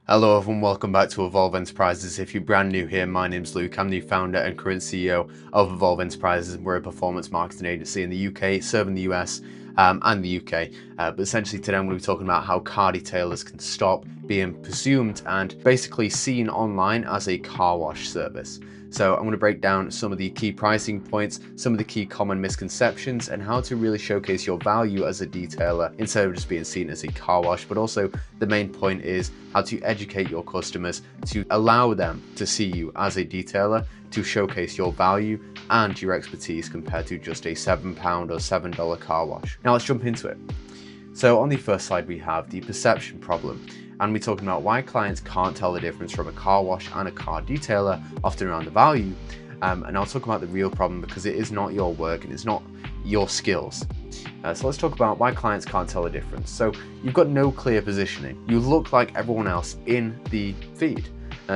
Hello everyone, welcome back to Evolve Enterprises. If you're brand new here, my name's Luke. I'm the founder and current CEO of Evolve Enterprises. We're a performance marketing agency in the UK, serving the US and the UK. But essentially today I'm going to be talking about how car detailers can stop being presumed and basically seen online as a car wash service. So I'm going to break down some of the key pricing points, some of the key common misconceptions, and how to really showcase your value as a detailer instead of just being seen as a car wash. But also the main point is how to educate your customers to allow them to see you as a detailer, to showcase your value and your expertise compared to just a £7 or $7 car wash. Now let's jump into it. So on the first slide we have the perception problem, and we're talking about why clients can't tell the difference from a car wash and a car detailer, often around the value. And I'll talk about the real problem because it is not your work and it's not your skills. So let's talk about why clients can't tell the difference. So you've got no clear positioning. You look like everyone else in the feed.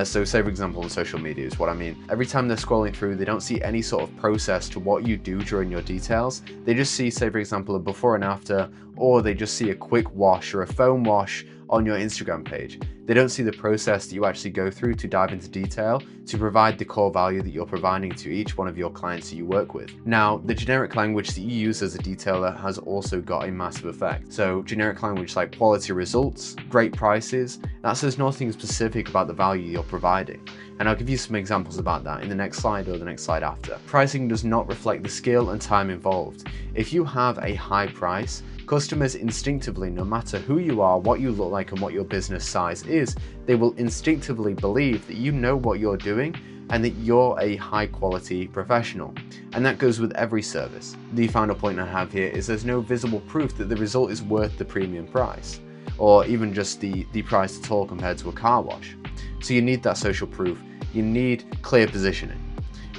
So say for example on social media is what I mean. Every time they're scrolling through, they don't see any sort of process to what you do during your details. They just see, say for example, a before and after, or they just see a quick wash or a foam wash on your Instagram page. They don't see the process that you actually go through to dive into detail to provide the core value that you're providing to each one of your clients that you work with. Now, the generic language that you use as a detailer has also got a massive effect. So generic language like quality results, great prices, that says nothing specific about the value you're providing. And I'll give you some examples about that in the next slide or the next slide after. Pricing does not reflect the skill and time involved. If you have a high price, customers instinctively, no matter who you are, what you look like and what your business size is, they will instinctively believe that you know what you're doing and that you're a high quality professional. And that goes with every service. The final point I have here is there's no visible proof that the result is worth the premium price, or even just the price at all compared to a car wash. So you need that social proof, you need clear positioning.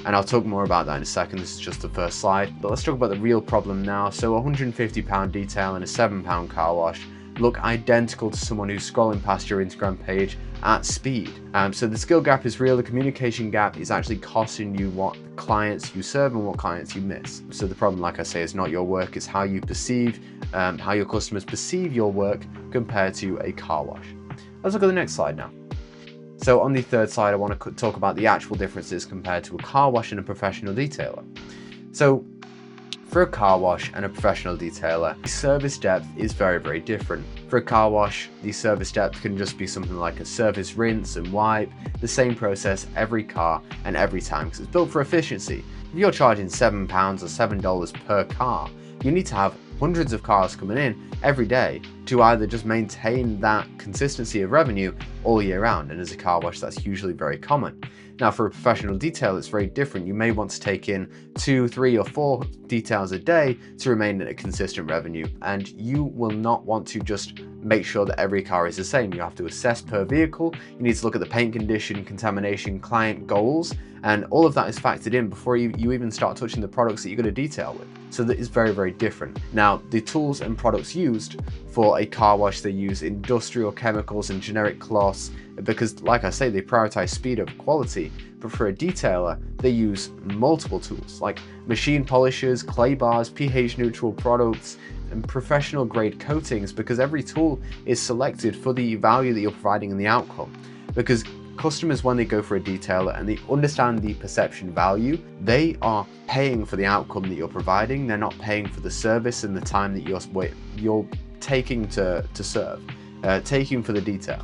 And I'll talk more about that in a second, this is just the first slide. But let's talk about the real problem now. So a £150 detail and a £7 car wash look identical to someone who's scrolling past your Instagram page at speed. So the skill gap is real, the communication gap is actually costing you what clients you serve and what clients you miss. So the problem, like I say, is not your work, it's how you perceive, how your customers perceive your work compared to a car wash. Let's look at the next slide now. So on the third slide, I want to talk about the actual differences compared to a car wash and a professional detailer. So for a car wash and a professional detailer, the service depth is very, very different. For a car wash, the service depth can just be something like a service rinse and wipe, the same process every car and every time because it's built for efficiency. If you're charging £7 or $7 per car, you need to have hundreds of cars coming in every day to either just maintain that consistency of revenue all year round, and as a car wash that's usually very common. Now for a professional detail it's very different. You may want to take in 2, 3 or 4 details a day to remain at a consistent revenue, and you will not want to just make sure that every car is the same. You have to assess per vehicle, you need to look at the paint condition, contamination, client goals, and all of that is factored in before you even start touching the products that you're going to detail with. So that is very, very different. Now, the tools and products used for a car wash, they use industrial chemicals and generic cloths because, like I say, they prioritize speed over quality. But for a detailer, they use multiple tools like machine polishers, clay bars, pH neutral products, and professional grade coatings because every tool is selected for the value that you're providing and the outcome. Because customers, when they go for a detailer and they understand the perception value, they are paying for the outcome that you're providing. They're not paying for the service and the time that you're taking to serve, taking for the detail.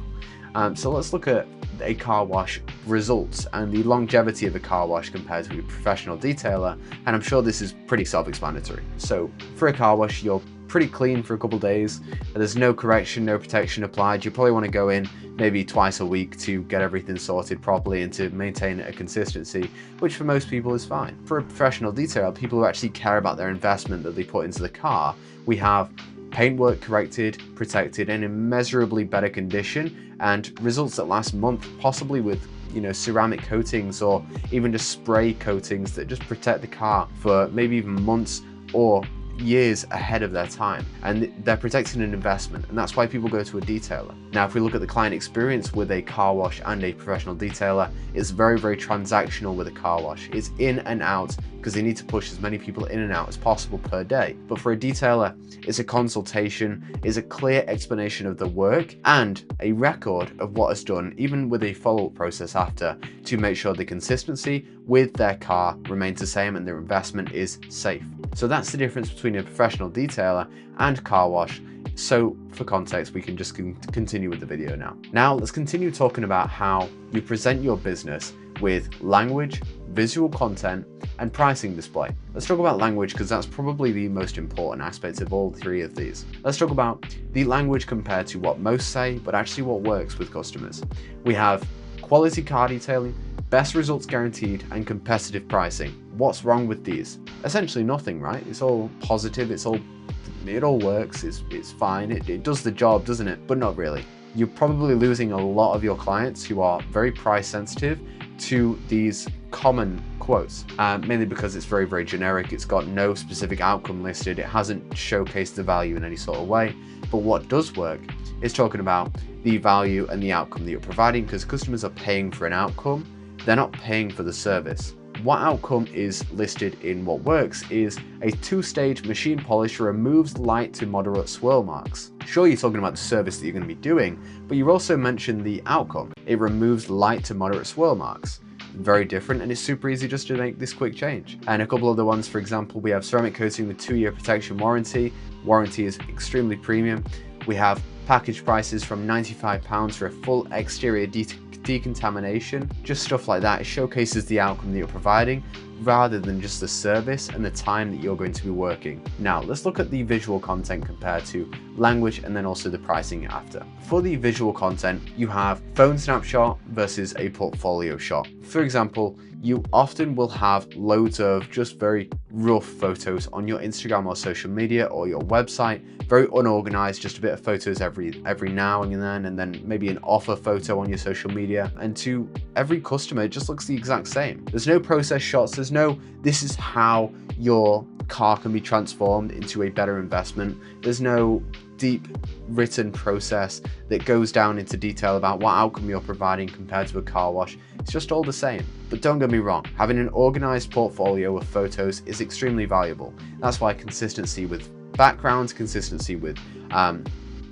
So let's look at a car wash results and the longevity of a car wash compared to a professional detailer, and I'm sure this is pretty self-explanatory. So for a car wash, you're pretty clean for a couple days, there's no correction, no protection applied. You probably want to go in maybe twice a week to get everything sorted properly and to maintain a consistency, which for most people is fine. For a professional detailer, people who actually care about their investment that they put into the car, we have paintwork corrected, protected, and in immeasurably better condition, and results that last months, possibly with ceramic coatings or even just spray coatings that just protect the car for maybe even months or years ahead of their time, and they're protecting an investment, and that's why people go to a detailer. Now if we look at the client experience with a car wash and a professional detailer, it's very, very transactional with a car wash. It's in and out because they need to push as many people in and out as possible per day. But for a detailer, it's a consultation, it's a clear explanation of the work and a record of what is done, even with a follow-up process after, to make sure the consistency with their car remains the same and their investment is safe. So that's the difference between a professional detailer and car wash. So for context, we can just continue with the video now. Now let's continue talking about how you present your business with language, visual content, and pricing display. Let's talk about language because that's probably the most important aspect of all three of these. Let's talk about the language compared to what most say, but actually what works with customers. We have quality car detailing, best results guaranteed, and competitive pricing. What's wrong with these? Essentially nothing, right? It's all positive, it all works, it's fine, it does the job, doesn't it? But not really. You're probably losing a lot of your clients who are very price sensitive to these common quotes, mainly because it's very, very generic. It's got no specific outcome listed. It hasn't showcased the value in any sort of way. But what does work is talking about the value and the outcome that you're providing, because customers are paying for an outcome. They're not paying for the service. What outcome is listed in what works is a 2-stage machine polish removes light to moderate swirl marks. Sure, you're talking about the service that you're going to be doing, but you also mentioned the outcome. It removes light to moderate swirl marks. Very different, and it's super easy just to make this quick change. And a couple other ones, for example, we have ceramic coating with 2-year protection warranty. Warranty is extremely premium. We have package prices from £95 for a full exterior decontamination. Just stuff like that. It showcases the outcome that you're providing rather than just the service and the time that you're going to be working. Now let's look at the visual content compared to language and then also the pricing after. For the visual content, you have phone snapshot versus a portfolio shot. For example, you often will have loads of just very rough photos on your Instagram or social media or your website, very unorganized, just a bit of photos every now and then maybe an offer photo on your social media. And to every customer, it just looks the exact same. There's no process shots. There's no, this is how your car can be transformed into a better investment. There's no deep written process that goes down into detail about what outcome you're providing compared to a car wash. It's just all the same. But don't get me wrong, having an organized portfolio of photos is extremely valuable. That's why consistency with backgrounds, consistency with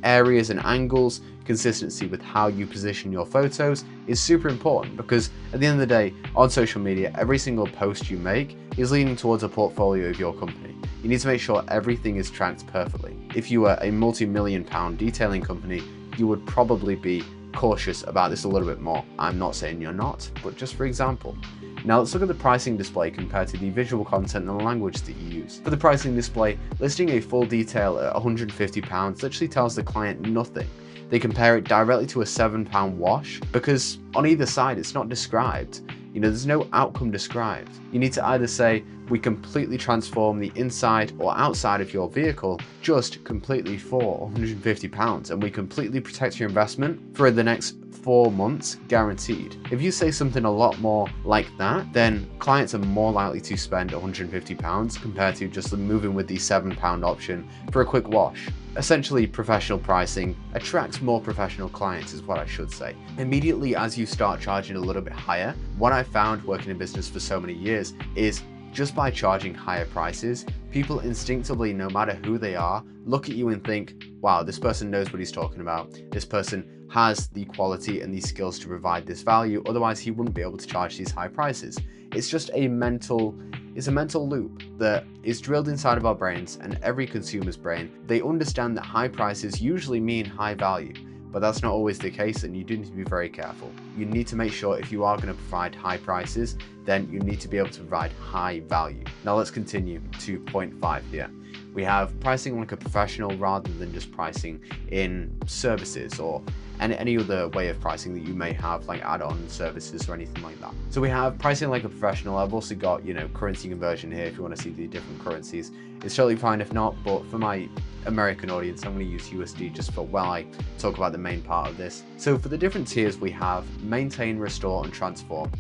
areas and angles, consistency with how you position your photos is super important, because at the end of the day, on social media, every single post you make is leading towards a portfolio of your company. You need to make sure everything is tracked perfectly. If you were a multi-million-pound detailing company, you would probably be cautious about this a little bit more. I'm not saying you're not, but just for example. Now let's look at the pricing display compared to the visual content and the language that you use. For the pricing display, listing a full detail at £150 literally tells the client nothing. They compare it directly to a £7 wash because on either side it's not described. You know, there's no outcome described. You need to either say, we completely transform the inside or outside of your vehicle just completely for £150, and we completely protect your investment for the next 4 months guaranteed. If you say something a lot more like that, then clients are more likely to spend £150 compared to just moving with the £7 option for a quick wash. Essentially, professional pricing attracts more professional clients is what I should say. Immediately as you start charging a little bit higher, what I found working in business for so many years is just by charging higher prices, people instinctively, no matter who they are, look at you and think, wow, this person knows what he's talking about. This person has the quality and the skills to provide this value. Otherwise, he wouldn't be able to charge these high prices. It's just a mental loop that is drilled inside of our brains and every consumer's brain. They understand that high prices usually mean high value, but that's not always the case, and you do need to be very careful. You need to make sure if you are going to provide high prices, then you need to be able to provide high value. Now let's continue to point 5 here. We have pricing like a professional rather than just pricing in services or any other way of pricing that you may have, like add-on services or anything like that. So we have pricing like a professional. I've also got, currency conversion here if you want to see the different currencies. It's totally fine if not, but for my American audience, I'm going to use USD just for while I talk about the main part of this. So for the different tiers, we have maintain, restore, and transform.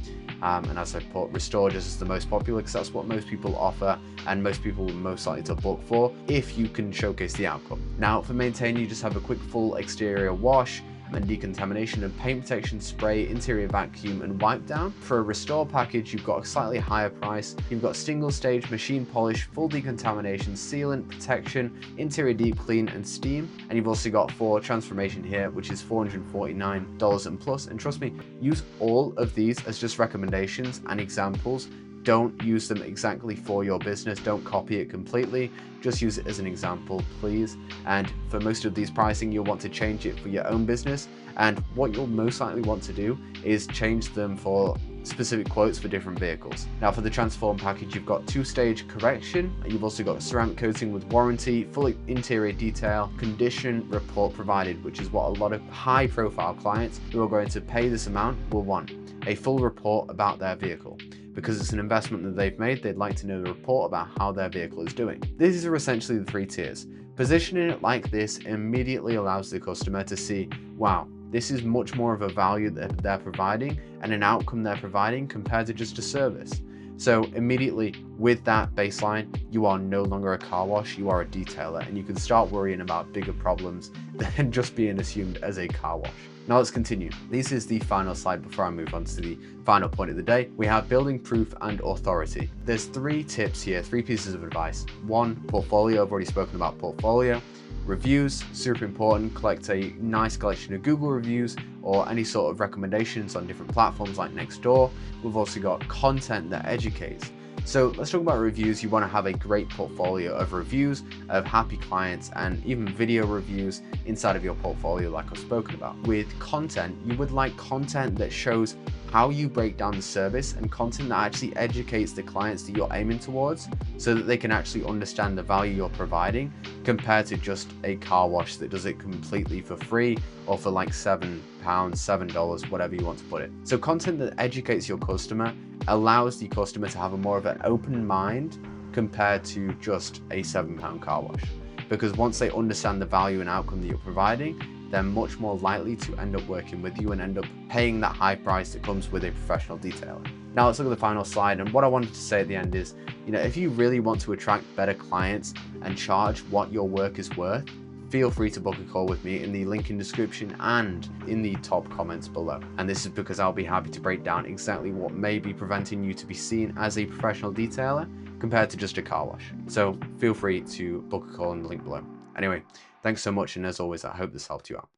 And as I put, restore just is the most popular because that's what most people offer and most people are most likely to book for if you can showcase the outcome. Now for maintain, you just have a quick full exterior wash, and decontamination and paint protection spray, interior vacuum and wipe down. For a restore package, you've got a slightly higher price. You've got single stage, machine polish, full decontamination, sealant, protection, interior deep clean and steam. And you've also got for transformation here, which is $449 and plus. And trust me, use all of these as just recommendations and examples. Don't use them exactly for your business. Don't copy it completely. Just use it as an example, please. And for most of these pricing, you'll want to change it for your own business. And what you'll most likely want to do is change them for specific quotes for different vehicles. Now for the transform package, you've got 2-stage correction. You've also got ceramic coating with warranty, full interior detail, condition report provided, which is what a lot of high profile clients who are going to pay this amount will want. A full report about their vehicle. Because it's an investment that they've made, they'd like to know the report about how their vehicle is doing. These are essentially the 3 tiers. Positioning it like this immediately allows the customer to see, wow, this is much more of a value that they're providing and an outcome they're providing compared to just a service. So immediately with that baseline, you are no longer a car wash, you are a detailer, and you can start worrying about bigger problems than just being assumed as a car wash. Now let's continue. This is the final slide before I move on to the final point of the day. We have building proof and authority. There's 3 tips here, 3 pieces of advice. 1, portfolio. I've already spoken about portfolio. Reviews, super important. Collect a nice collection of Google reviews or any sort of recommendations on different platforms like Nextdoor. We've also got content that educates. So let's talk about reviews. You want to have a great portfolio of reviews of happy clients and even video reviews inside of your portfolio like I've spoken about. With content, you would like content that shows how you break down the service and content that actually educates the clients that you're aiming towards so that they can actually understand the value you're providing compared to just a car wash that does it completely for free or for like £7, $7, whatever you want to put it. So content that educates your customer allows the customer to have a more of an open mind compared to just a £7 car wash. Because once they understand the value and outcome that you're providing, they're much more likely to end up working with you and end up paying that high price that comes with a professional detailer. Now let's look at the final slide, and what I wanted to say at the end is, if you really want to attract better clients and charge what your work is worth, feel free to book a call with me in the link in description and in the top comments below. And this is because I'll be happy to break down exactly what may be preventing you to be seen as a professional detailer compared to just a car wash. So feel free to book a call in the link below. Anyway, thanks so much, and as always, I hope this helped you out.